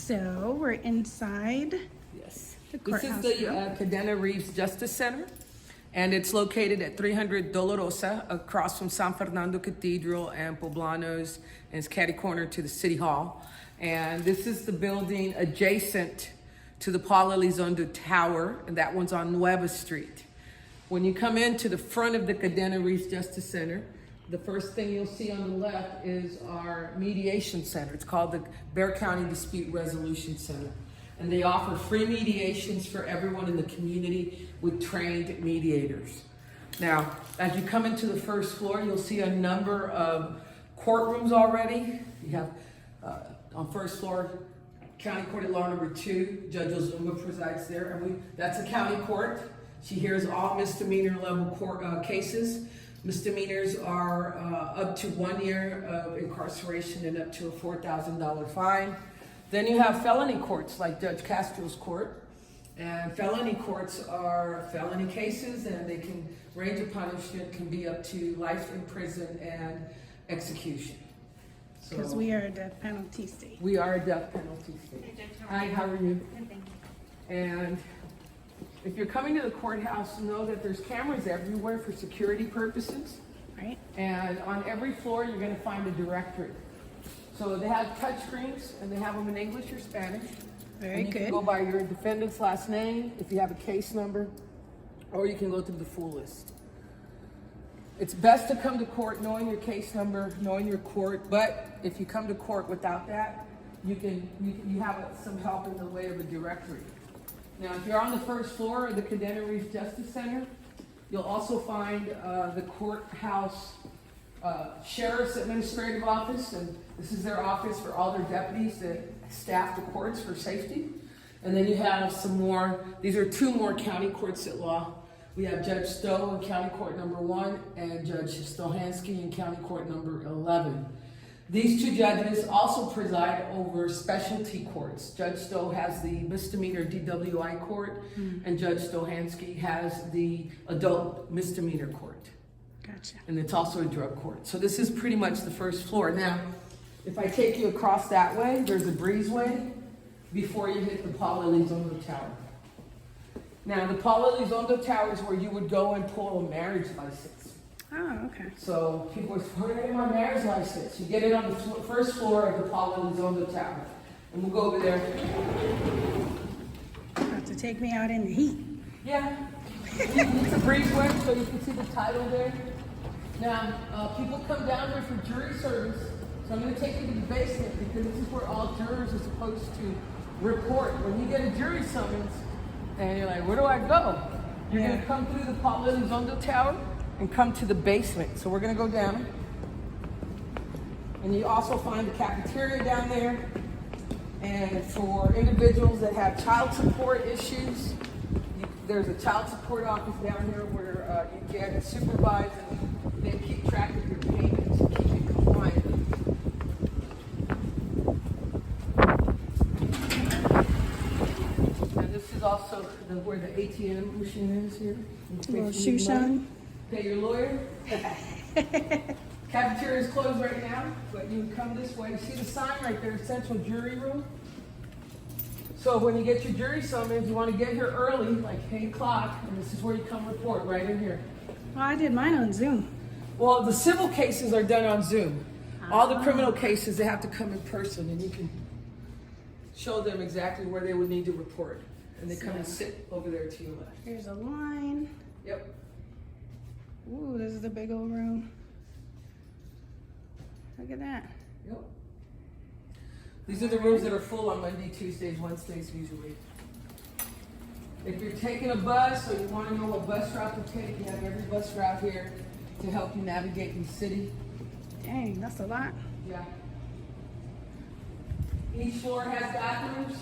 So we're inside Yes. the This courthouse is the now. Cadena Reeves Justice Center, and it's located at 300 Dolorosa, across from San Fernando Cathedral and Poblanos, and it's catty corner to the City Hall. And this is the building adjacent to the Paula Elizondo Tower, and that one's on Nueva Street. When you come into the front of the Cadena Reeves Justice Center, the first thing you'll see on the left is our mediation center. It's called the Bexar County Dispute Resolution Center. And they offer free mediations for everyone in the community with trained mediators. Now, as you come into the first floor, you'll see a number of courtrooms already. You have, on first floor, County Court at Law number 2, Judge Ozumba presides there. And that's a county court. She hears all misdemeanor level court cases. Misdemeanors are up to 1 year of incarceration and up to a $4,000 fine. Then you have felony courts like Judge Castro's court. And felony courts are felony cases, and they can range of punishment can be up to life in prison and execution. Because we are a death penalty state. We are a death penalty state. Hi, how are you? Good, thank you. And if you're coming to the courthouse, know that there's cameras everywhere for security purposes. Right? And on every floor, you're going to find a directory. So they have touch screens, and they have them in English or Spanish. Very and you good. can go by your defendant's last name, if you have a case number, or you can go through the full list. It's best to come to court knowing your case number, knowing your court, but if you come to court without that, you have some help in the way of a directory. Now, if you're on the first floor of the Cadena Reeves Justice Center, you'll also find the courthouse Sheriff's Administrative Office, and this is their office for all their deputies that staff the courts for safety. And then you have some more, these are 2 more county courts at law. We have Judge Stowe in County Court number 1 and Judge Stohansky in County Court number 11. These 2 judges also preside over specialty courts. Judge Stowe has the misdemeanor DWI court, and Judge Stohansky has the adult misdemeanor court. Gotcha. And it's also a drug court. So this is pretty much the first floor. Now, if I take you across that way, there's a breezeway before you hit the Paula Elizondo Tower. Now, the Paula Elizondo Tower is where you would go and pull a marriage license. Oh, okay. So people are, where do I get my marriage license? You get it on the first floor of the Paula Elizondo Tower. And we'll go over there. About to take me out in the heat. Yeah. It's a breezeway, so you can see the title there. Now, people come down there for jury service, so I'm going to take you to the basement because this is where all jurors are supposed to report. When you get a jury summons, and you're like, where do I go? You're going to come through the Paula Elizondo Tower and come to the basement. So we're going to go down. And you also find the cafeteria down there. And for individuals that have child support issues, there's a child support office down here where you get supervised and they keep track of your payments and keep you compliant. And this is also where the ATM machine is here. A little shoe shine. Pay your lawyer. Cafeteria is closed right now, but you can come this way. You see the sign right there, Central Jury Room? So when you get your jury summons, you want to get here early, like 8 o'clock, and this is where you come report, right in here. Well, I did mine on Zoom. Well, the civil cases are done on Zoom. All the criminal cases, they have to come in person, and you can show them exactly where they would need to report. And they come and sit over there to your left. Here's a line. Yep. Ooh, this is a big old room. Look at that. Yep. These are the rooms that are full on Monday, Tuesdays, Wednesdays usually. If you're taking a bus or you want to know what bus route to take, you have every bus route here to help you navigate the city. Dang, that's a lot. Yeah. Each floor has bathrooms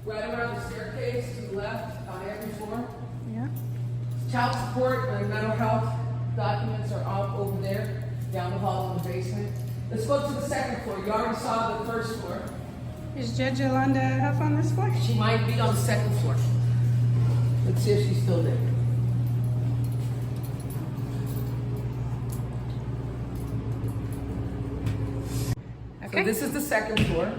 right around the staircase to the left on every floor. Yeah. Child support and mental health documents are all over there, down the hall in the basement. Let's go to the second floor. You already saw the first floor. Is Judge Yolanda Huff on this floor? She might be on the second floor. Let's see if she's still there. Okay. So this is the second floor.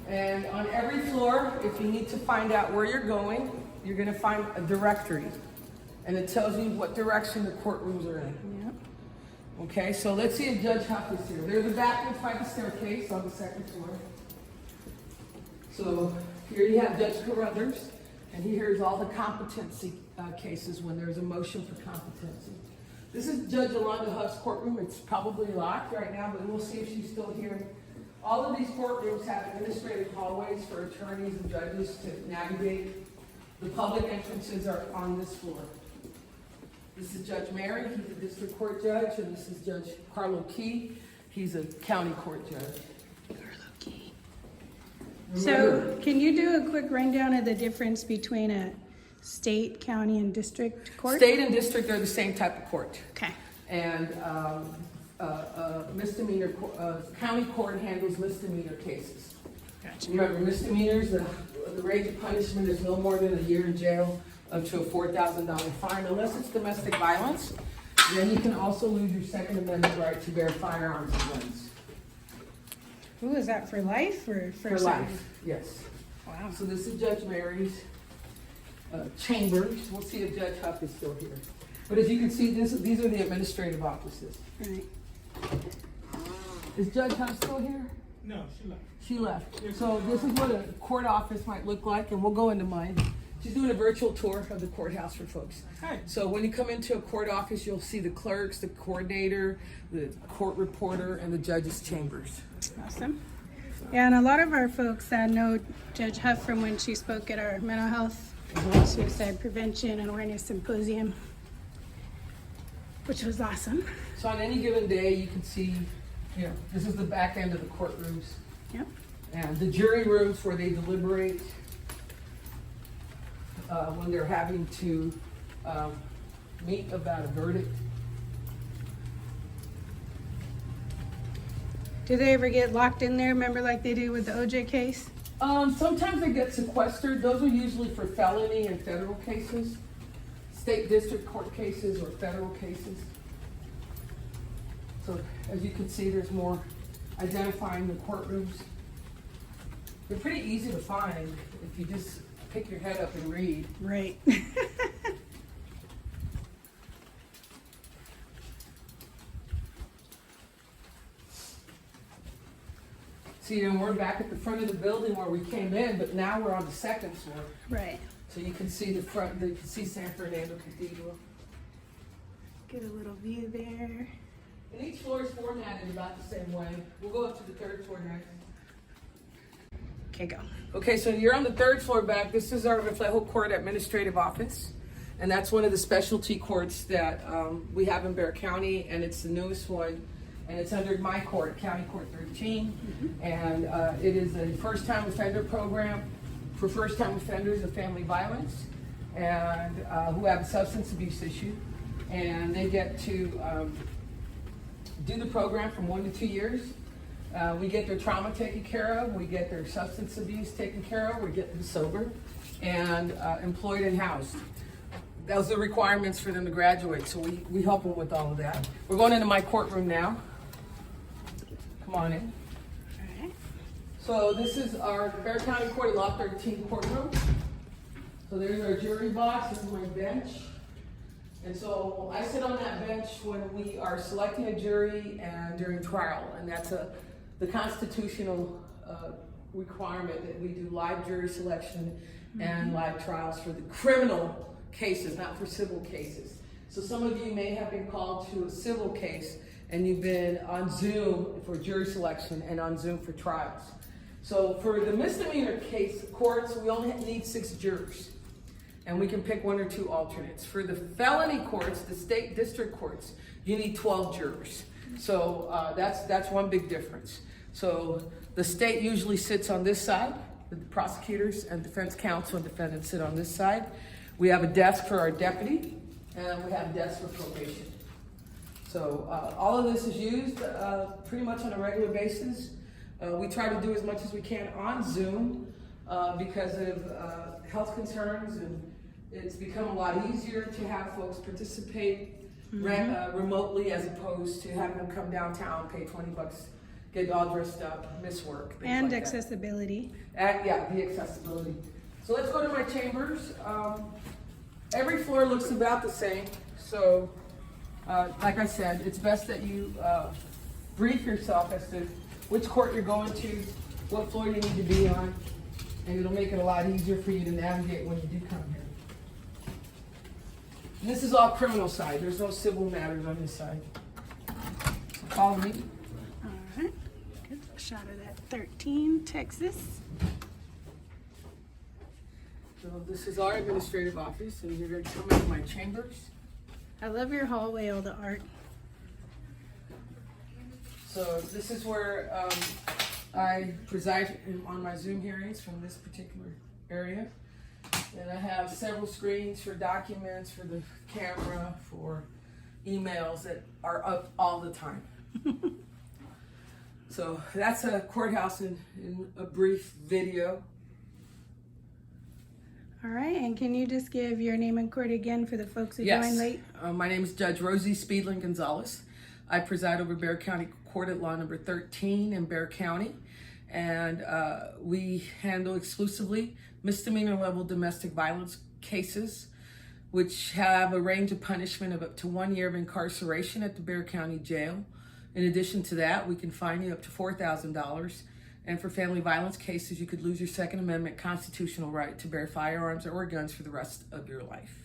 And on every floor, if you need to find out where you're going, you're gonna find a directory. And it tells you what direction the courtrooms are in. Yep. Okay, so let's see if Judge Huff is here. There's a bathroom by the staircase on the second floor. So here you have Judge Carruthers, and he hears all the competency cases when there's a motion for competency. This is Judge Yolanda Huff's courtroom. It's probably locked right now, but we'll see if she's still here. All of these courtrooms have administrative hallways for attorneys and judges to navigate. The public entrances are on this floor. This is Judge Mary, he's a district court judge, and this is Judge Carlo Key. He's a county court judge. Carlo Key. So, can you do a quick rundown of the difference between a state, county, and district court? State and district are the same type of court. Okay. And county court handles misdemeanor cases. Gotcha. Remember, misdemeanors, the range of punishment is no more than a year in jail up to a $4,000 fine, unless it's domestic violence. Then you can also lose your Second Amendment right to bear firearms and guns. Ooh, is that for life or For life, yes. Wow. So this is Judge Mary's chambers. We'll see if Judge Huff is still here. But as you can see, these are the administrative offices. Right. Is Judge Huff still here? No, she left. She left. So this is what a court office might look like, and we'll go into mine. She's doing a virtual tour of the courthouse for folks. Hi. So when you come into a court office, you'll see the clerks, the coordinator, the court reporter, and the judge's chambers. Awesome. Yeah, and a lot of our folks know Judge Huff from when she spoke at our mental health, suicide prevention, and awareness symposium, which was awesome. So on any given day, you can see, this is the back end of the courtrooms. Yep. And the jury rooms where they deliberate when they're having to meet about a verdict. Do they ever get locked in there? Remember like they do with the OJ case? Sometimes they get sequestered. Those are usually for felony and federal cases, state district court cases or federal cases. So as you can see, there's more identifying the courtrooms. They're pretty easy to find if you just pick your head up and read. Right. See, and we're back at the front of the building where we came in, but now we're on the second floor. Right. So you can see the front, you can see San Fernando Cathedral. Get a little view there. And each floor is formatted about the same way. We'll go up to the third floor next. Okay, go. Okay, so you're on the third floor back. This is our Reflejo Court Administrative Office. And that's one of the specialty courts that we have in Bexar County, and it's the newest one. And it's under my court, County Court 13. And it is a first-time offender program for first-time offenders of family violence and who have a substance abuse issue. And they get to do the program from 1 to 2 years. We get their trauma taken care of, we get their substance abuse taken care of, we get them sober and employed and housed. Those are the requirements for them to graduate, so we help them with all of that. We're going into my courtroom now. Come on in. All right. So this is our Bexar County Court of Law 13 courtroom. So there's our jury box, this is my bench. And so I sit on that bench when we are selecting a jury and during trial, and that's the constitutional requirement that we do live jury selection and live trials for the criminal cases, not for civil cases. So some of you may have been called to a civil case and you've been on Zoom for jury selection and on Zoom for trials. So for the misdemeanor case courts, we only need 6 jurors. And we can pick 1 or 2 alternates. For the felony courts, the state district courts, you need 12 jurors. So that's one big difference. So the state usually sits on this side, the prosecutors and defense counsel and defendants sit on this side. We have a desk for our deputy, and we have a desk for probation. So all of this is used pretty much on a regular basis. We try to do as much as we can on Zoom because of health concerns, and it's become a lot easier to have folks participate remotely as opposed to having them come downtown, pay $20 get all dressed up, miss work, things And like that. accessibility. Yeah, the accessibility. So let's go to my chambers. Every floor looks about the same. So, like I said, it's best that you brief yourself as to which court you're going to, what floor you need to be on, and it'll make it a lot easier for you to navigate when you do come here. And this is all criminal side. There's no civil matters on this side. So follow me. All right. Good shot of that 13, Texas. So this is our administrative office, and you're going to come into my chambers. I love your hallway, all the art. So this is where I preside on my Zoom hearings from this particular area. And I have several screens for documents, for the camera, for emails that are up all the time. So that's a courthouse in a brief video. All right, and can you just give your name and court again for the folks who Yes. joined late? My name is Judge Rosie Speedlin Gonzalez. I preside over Bexar County Court at Law number 13 in Bexar County. And we handle exclusively misdemeanor level domestic violence cases, which have a range of punishment of up to 1 year of incarceration at the Bexar County Jail. In addition to that, we can fine you up to $4,000. And for family violence cases, you could lose your Second Amendment constitutional right to bear firearms or guns for the rest of your life.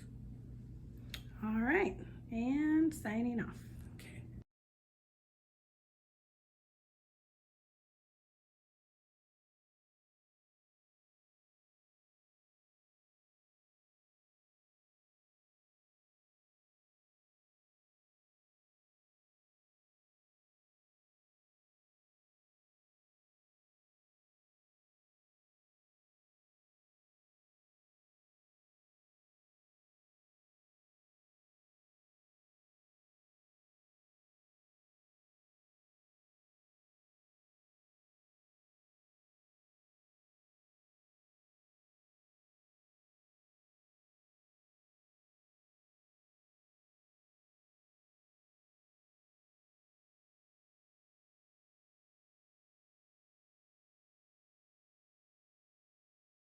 All right, and signing off.